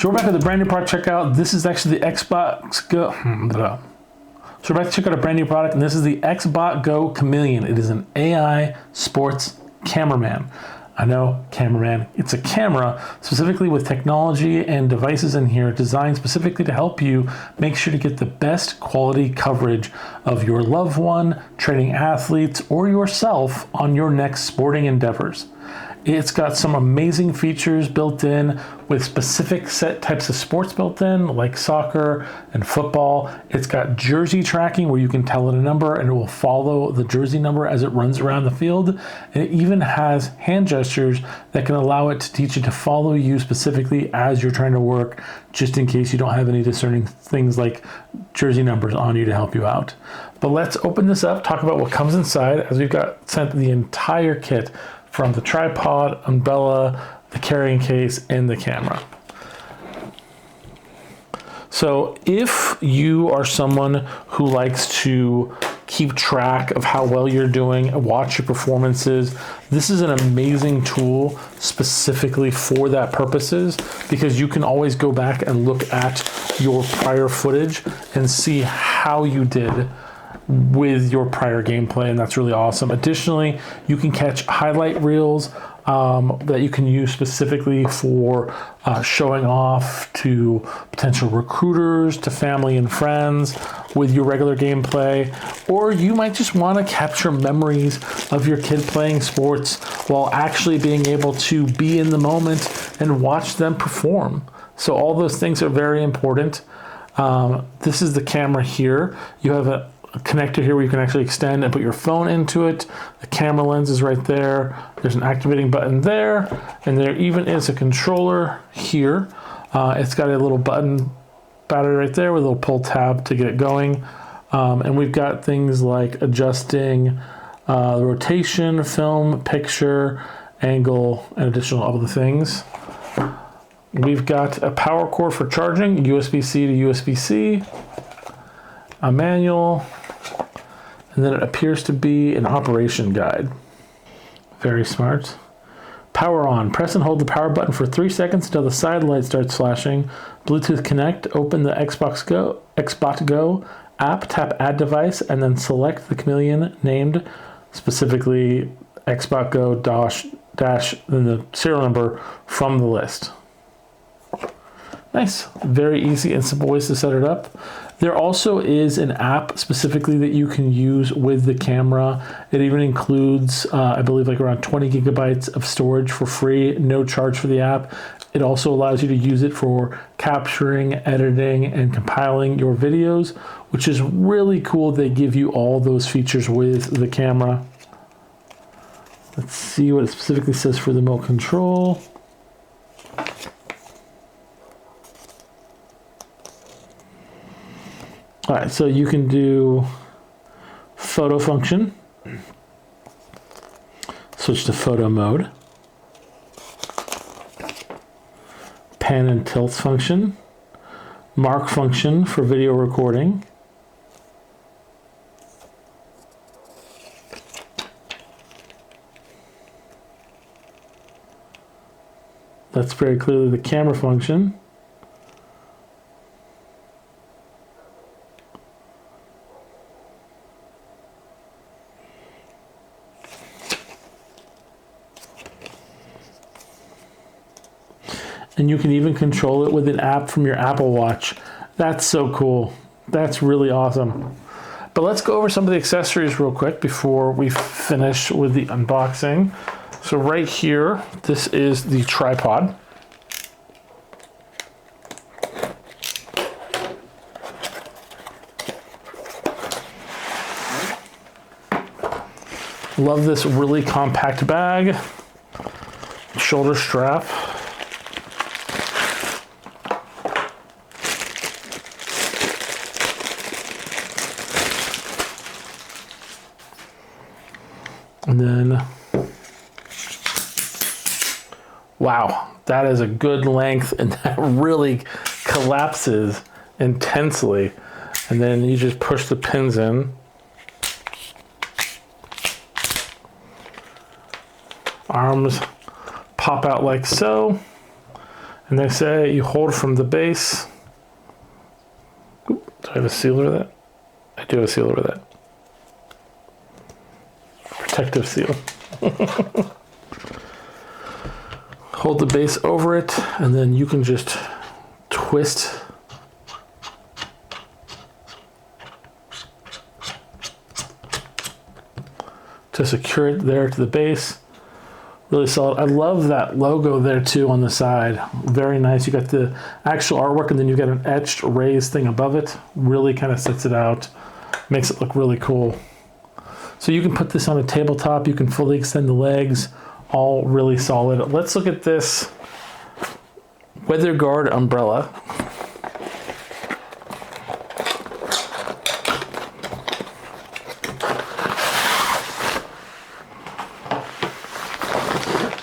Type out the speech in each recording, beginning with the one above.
So we're back at the brand new product checkout. This is actually the XBotGo. So we're about to check out a brand new product, and this is the XBotGo Chameleon. It is an AI sports cameraman. I know, cameraman. It's a camera specifically with technology and devices in here designed specifically to help you make sure to get the best quality coverage of your loved one, training athletes, or yourself on your next sporting endeavors. It's got some amazing features built in with specific set types of sports built in, like soccer and football. It's got jersey tracking where you can tell it a number and it will follow the jersey number as it runs around the field. And it even has hand gestures that can allow it to teach it to follow you specifically as you're trying to work, just in case you don't have any discerning things like jersey numbers on you to help you out. But let's open this up, talk about what comes inside, as we've got sent the entire kit from the tripod, umbrella, the carrying case, and the camera. So if you are someone who likes to keep track of how well you're doing and watch your performances, this is an amazing tool specifically for that purposes, because you can always go back and look at your prior footage and see how you did with your prior gameplay, and that's really awesome. Additionally, you can catch highlight reels that you can use specifically for showing off to potential recruiters, to family and friends with your regular gameplay, or you might just want to capture memories of your kid playing sports while actually being able to be in the moment and watch them perform. So all those things are very important. This is the camera here. You have a connector here where you can actually extend and put your phone into it. The camera lens is right there. There's an activating button there, and there even is a controller here. It's got a little button battery right there with a little pull tab to get it going. And we've got things like adjusting the rotation, film, picture, angle, and additional other things. We've got a power cord for charging, USB-C to USB-C, a manual, and then it appears to be an operation guide. Very smart. Power on. Press and hold the power button for 3 seconds until the side light starts flashing. Bluetooth connect. Open the XBotGo app, tap add device, and then select the Chameleon named specifically XBotGo dash then the serial number from the list. Nice. Very easy and simple ways to set it up. There also is an app specifically that you can use with the camera. It even includes, I believe, like around 20 gigabytes of storage for free, no charge for the app. It also allows you to use it for capturing, editing, and compiling your videos, which is really cool. They give you all those features with the camera. Let's see what it specifically says for the remote control. All right, so you can do photo function, switch to photo mode, pan and tilt function, mark function for video recording, that's very clearly the camera function. And you can even control it with an app from your Apple Watch. That's so cool. That's really awesome. But let's go over some of the accessories real quick before we finish with the unboxing. So right here, this is the tripod. Love this really compact bag. Shoulder strap. And then, wow, that is a good length, and that really collapses intensely. And then you just push the pins in. Arms pop out like so. And they say you hold from the base. Oop, do I have a sealer with that? I do have a sealer with that. Protective seal. Hold the base over it, and then you can just twist to secure it there to the base. Really solid. I love that logo there too on the side. Very nice. You got the actual artwork, and then you got an etched raised thing above it. Really kind of sets it out. Makes it look really cool. So you can put this on a tabletop. You can fully extend the legs. All really solid. Let's look at this weather guard umbrella.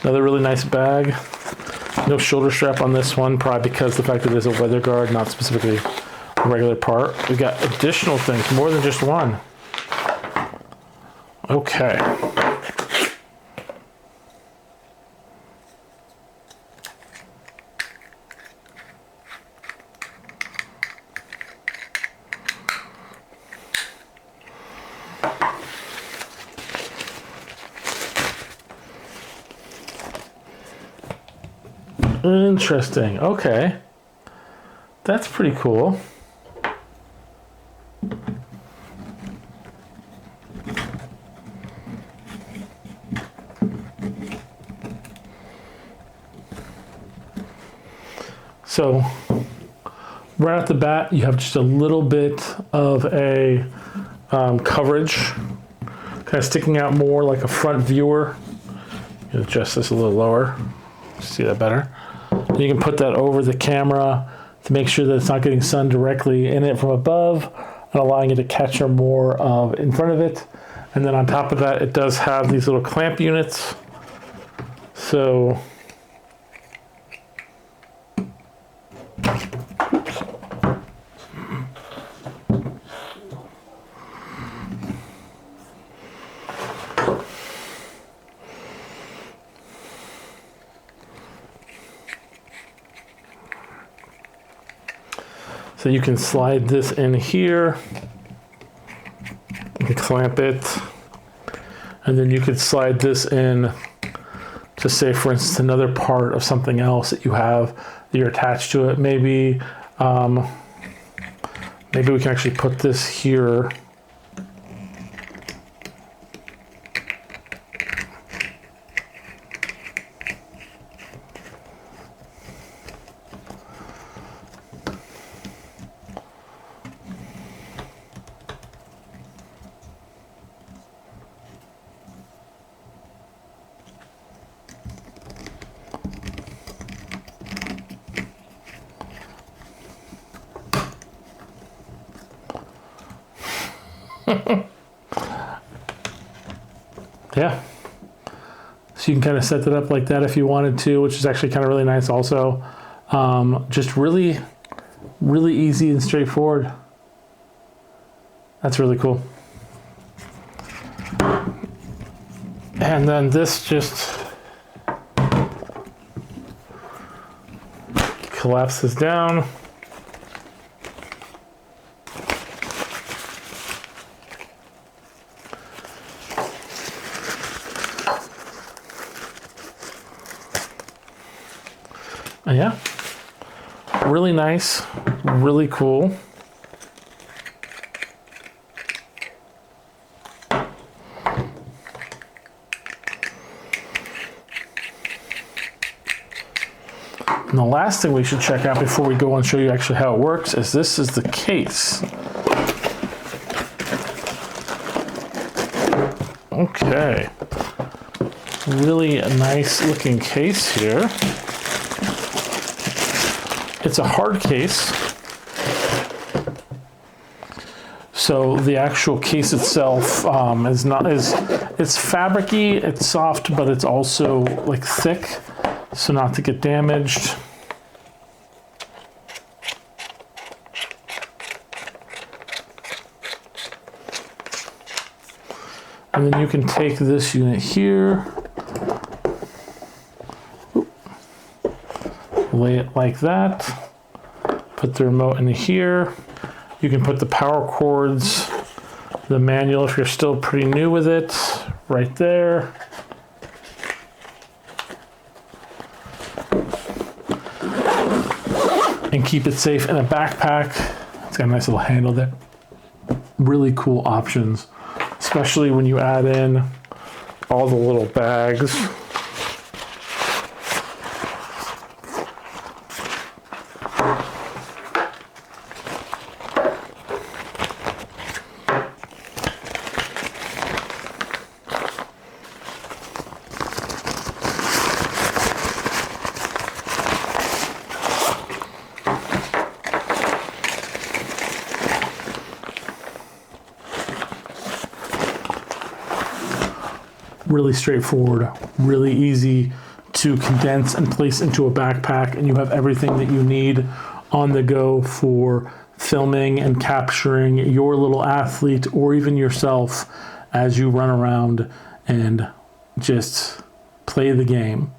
Another really nice bag. No shoulder strap on this one, probably because the fact that it is a weather guard, not specifically a regular part. We got additional things, more than just one. Okay. Interesting. Okay. That's pretty cool. So right off the bat, you have just a little bit of a coverage, kind of sticking out more like a front viewer. Adjust this a little lower. See that better? You can put that over the camera to make sure that it's not getting sun directly in it from above and allowing it to capture more of in front of it. And then on top of that, it does have these little clamp units. So, so you can slide this in here and clamp it. And then you could slide this in to, say, for instance, another part of something else that you have that you're attached to it. Maybe, maybe we can actually put this here. Yeah, so you can kind of set that up like that if you wanted to, which is actually kind of really nice also. Just really, really easy and straightforward. That's really cool. And then this just collapses down. Yeah, really nice, really cool. And the last thing we should check out before we go and show you actually how it works is this is the case. Okay, really a nice looking case here. It's a hard case, so the actual case itself it's fabric-y, it's soft, but it's also like thick, so not to get damaged. And then you can take this unit here, lay it like that. Put the remote in here. You can put the power cords, the manual if you're still pretty new with it, right there. And keep it safe in a backpack. It's got a nice little handle there. Really cool options, especially when you add in all the little bags. Really straightforward, really easy to condense and place into a backpack, and you have everything that you need on the go for filming and capturing your little athlete or even yourself as you run around and just play the game.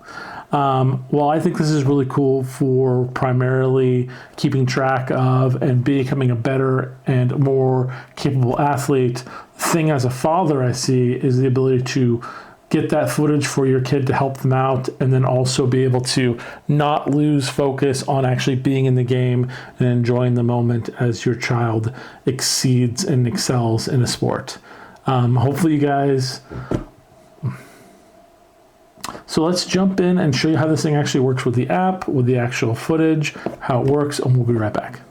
Well, I think this is really cool for primarily keeping track of and becoming a better and more capable athlete. The thing as a father I see is the ability to get that footage for your kid to help them out, and then also be able to not lose focus on actually being in the game and enjoying the moment as your child exceeds and excels in a sport. Hopefully you guys... So let's jump in and show you how this thing actually works with the app, with the actual footage, how it works, and we'll be right back.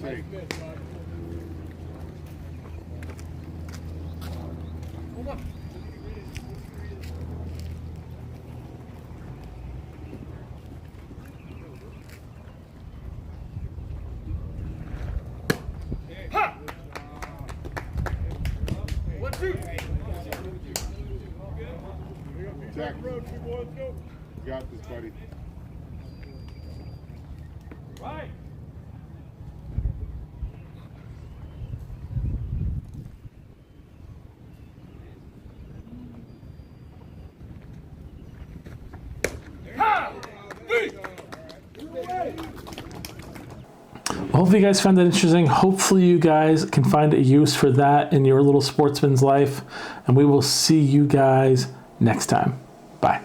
take. Hold on. Ha! 1, 2. Jack, road, 2 boys, go. Got this, buddy. Right. Ha! 3. Hopefully you guys found that interesting. Hopefully you guys can find a use for that in your little sportsman's life. And we will see you guys next time. Bye.